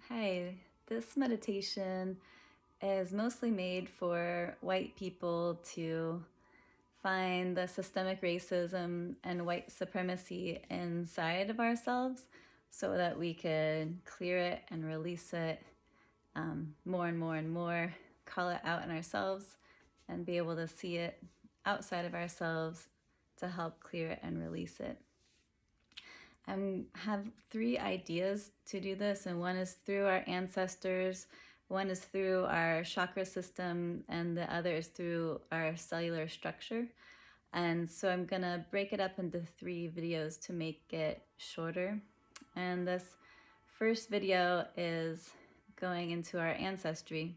Hi, this meditation is mostly made for white people to find the systemic racism and white supremacy inside of ourselves so that we could clear it and release it more and more and more, call it out in ourselves, and be able to see it outside of ourselves to help clear it and release it. I have three ideas to do this, and one is through our ancestors, one is through our chakra system, and the other is through our cellular structure. And so I'm gonna break it up into three videos to make it shorter. And this first video is going into our ancestry.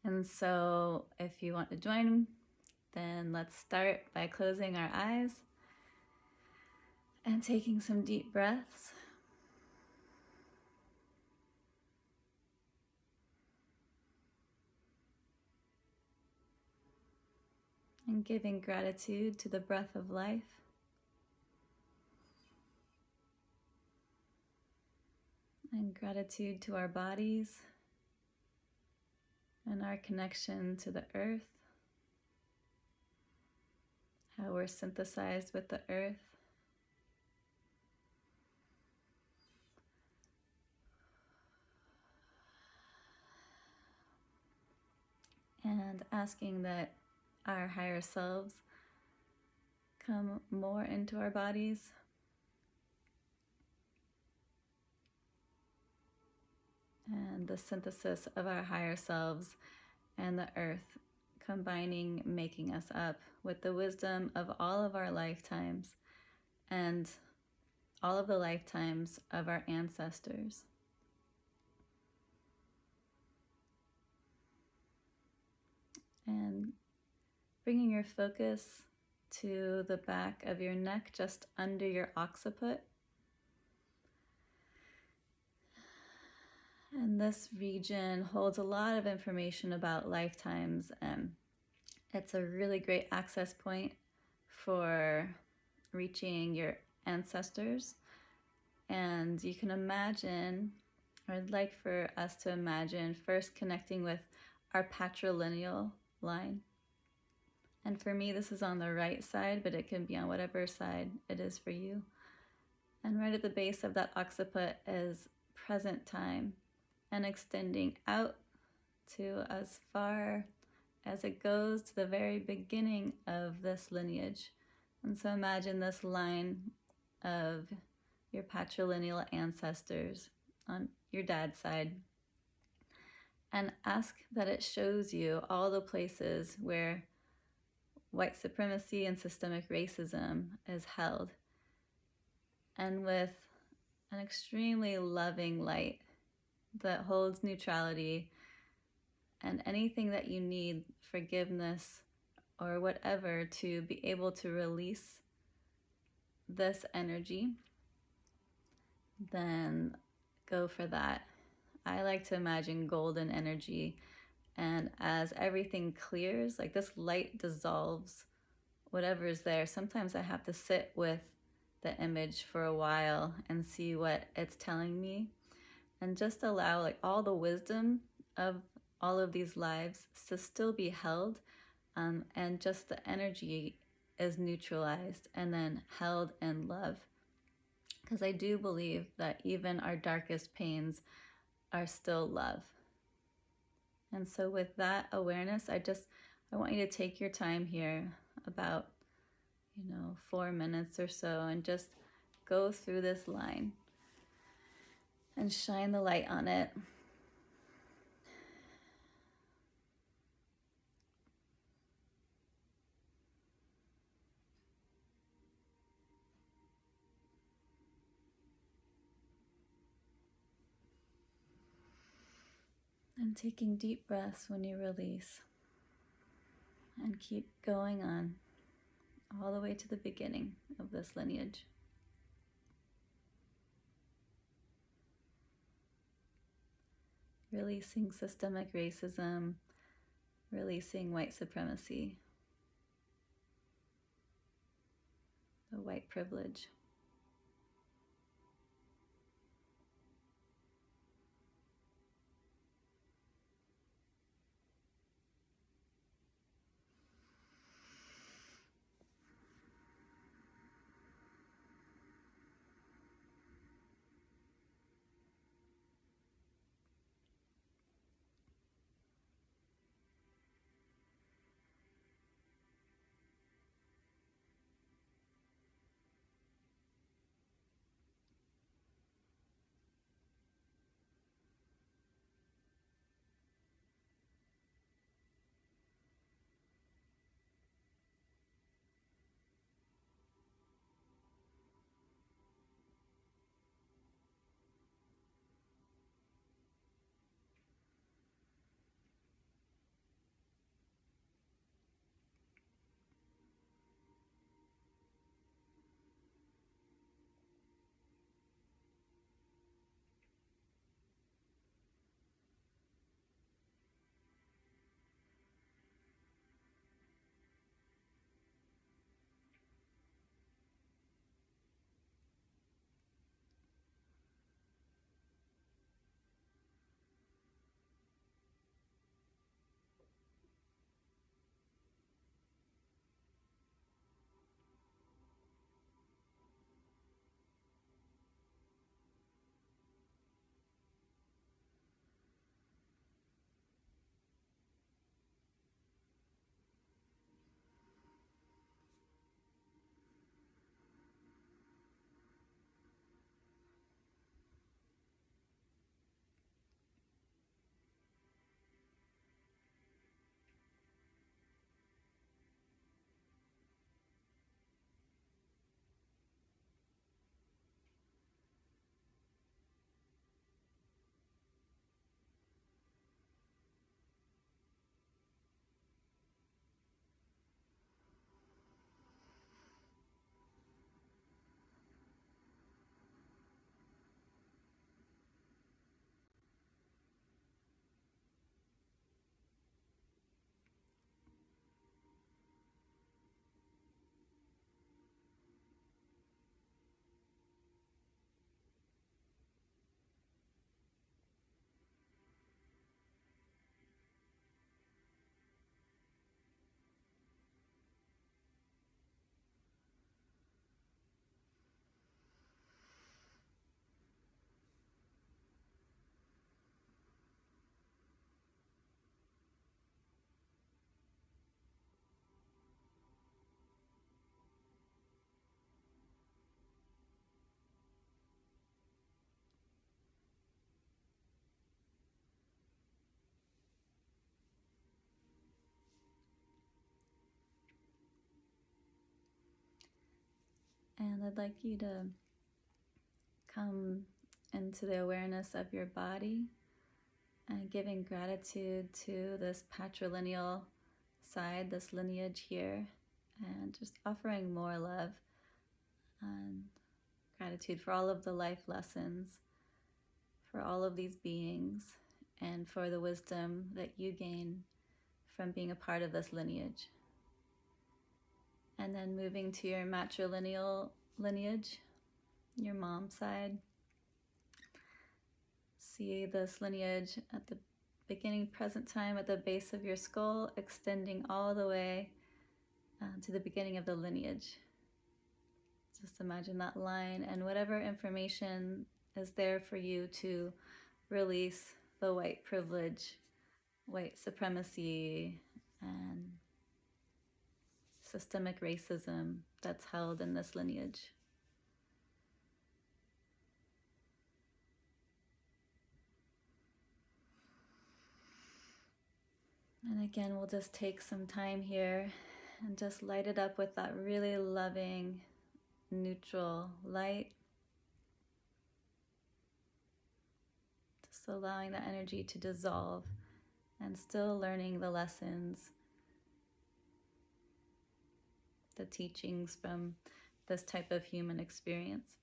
And so if you want to join, then let's start by closing our eyes and taking some deep breaths. And giving gratitude to the breath of life. And gratitude to our bodies and our connection to the earth. How we're synthesized with the earth. And asking that our higher selves come more into our bodies. And the synthesis of our higher selves and the earth combining, making us up with the wisdom of all of our lifetimes and all of the lifetimes of our ancestors. And bringing your focus to the back of your neck, just under your occiput. And this region holds a lot of information about lifetimes, and it's a really great access point for reaching your ancestors. And you can imagine, or I'd like for us to imagine, first connecting with our patrilineal line. And for me, this is on the right side, but it can be on whatever side it is for you. And right at the base of that occiput is present time, and extending out to as far as it goes to the very beginning of this lineage. And so imagine this line of your patrilineal ancestors on your dad's side, and ask that it shows you all the places where white supremacy and systemic racism is held. And with an extremely loving light that holds neutrality and anything that you need, forgiveness or whatever, to be able to release this energy, then go for that. I like to imagine golden energy, and as everything clears, like this light dissolves whatever is there. Sometimes I have to sit with the image for a while and see what it's telling me, and just allow like all the wisdom of all of these lives to still be held, and just the energy is neutralized and then held in love. Because I do believe that even our darkest pains are still love. And so with that awareness, I want you to take your time here, about 4 minutes or so, and just go through this line and shine the light on it. And taking deep breaths when you release. And keep going on all the way to the beginning of this lineage. Releasing systemic racism, releasing white supremacy, the white privilege. And I'd like you to come into the awareness of your body and giving gratitude to this patrilineal side, this lineage here, and just offering more love and gratitude for all of the life lessons, for all of these beings, and for the wisdom that you gain from being a part of this lineage. And then moving to your matrilineal lineage, your mom's side. See this lineage at the beginning, present time, at the base of your skull, extending all the way to the beginning of the lineage. Just imagine that line and whatever information is there for you to release the white privilege, white supremacy, and systemic racism that's held in this lineage. And again, we'll just take some time here and just light it up with that really loving, neutral light. Just allowing that energy to dissolve and still learning the lessons, the teachings from this type of human experience.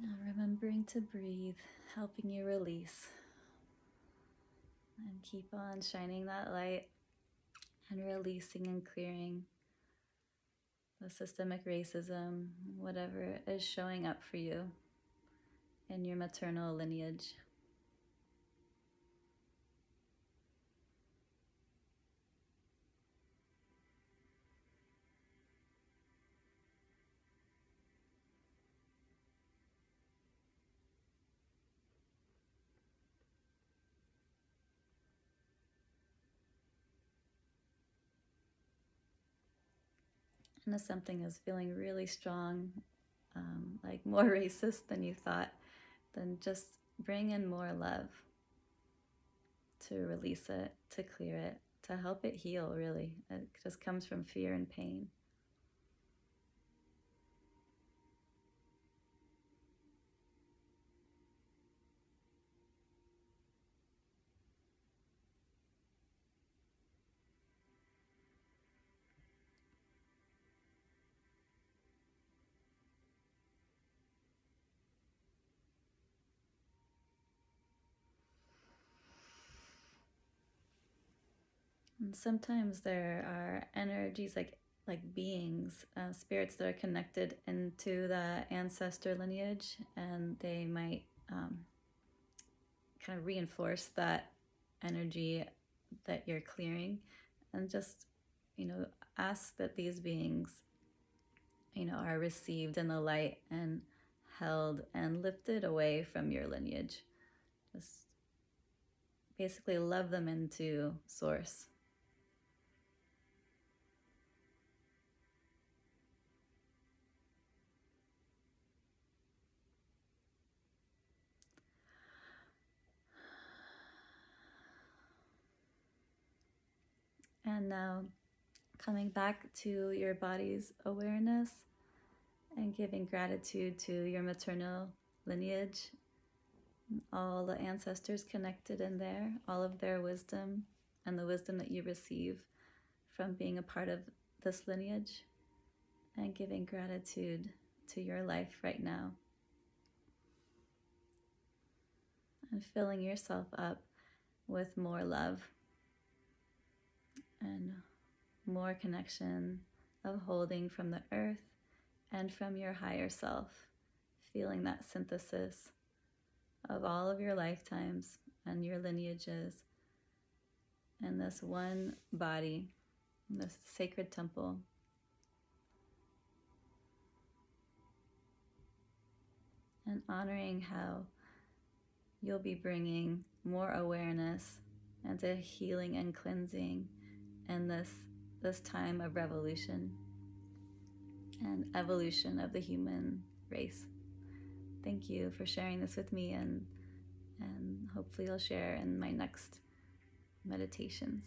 Now remembering to breathe, helping you release. And keep on shining that light and releasing and clearing the systemic racism, whatever is showing up for you in your maternal lineage. And if something is feeling really strong, like more racist than you thought, then just bring in more love to release it, to clear it, to help it heal, really. It just comes from fear and pain. And sometimes there are energies like beings, spirits that are connected into the ancestor lineage, and they might kind of reinforce that energy that you're clearing, and just ask that these beings are received in the light and held and lifted away from your lineage. Just basically love them into source. And now coming back to your body's awareness and giving gratitude to your maternal lineage, all the ancestors connected in there, all of their wisdom and the wisdom that you receive from being a part of this lineage and giving gratitude to your life right now. And filling yourself up with more love and more connection of holding from the earth and from your higher self, feeling that synthesis of all of your lifetimes and your lineages in this one body, in this sacred temple. And honoring how you'll be bringing more awareness into healing and cleansing in this time of revolution and evolution of the human race. Thank you for sharing this with me, and hopefully I'll share in my next meditations.